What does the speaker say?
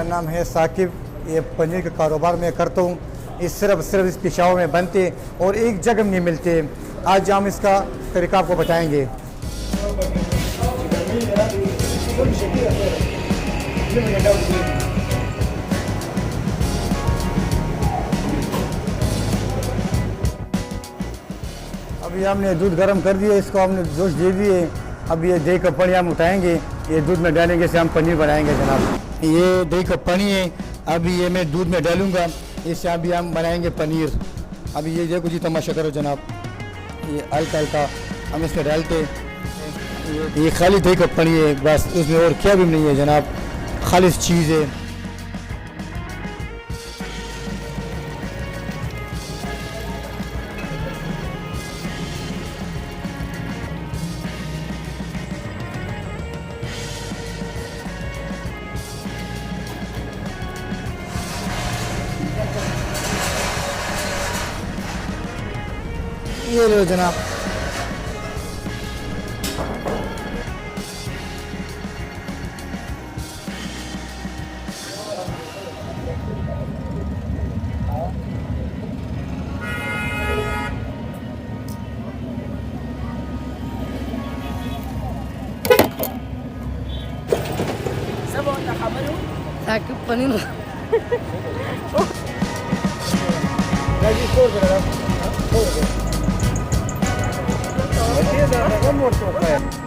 मेरा नाम है साकिब। ये पनीर का कारोबार मैं करता हूँ। ये सिर्फ इस पेशावर में बनते और एक जगह नहीं मिलते। आज हम इसका तरीका आपको बताएंगे। अभी हमने दूध गर्म कर दिया, इसको हमने जोश दे दिए। अब ये दही का पानी हम उठाएंगे, ये दूध में डालेंगे, से हम पनीर बनाएंगे जनाब। ये दही का पानी है, अभी ये मैं दूध में डालूंगा, इससे अभी हम बनाएंगे पनीर। अभी ये देखो जी तमाशा करो जनाब, ये हल्का हल्का हम इसमें डालते। ये खाली दही का पानी है बस, उसमें और क्या भी नहीं है जनाब, खालिश चीज़ है। ये लो जनाब, साकिब पनीर One more.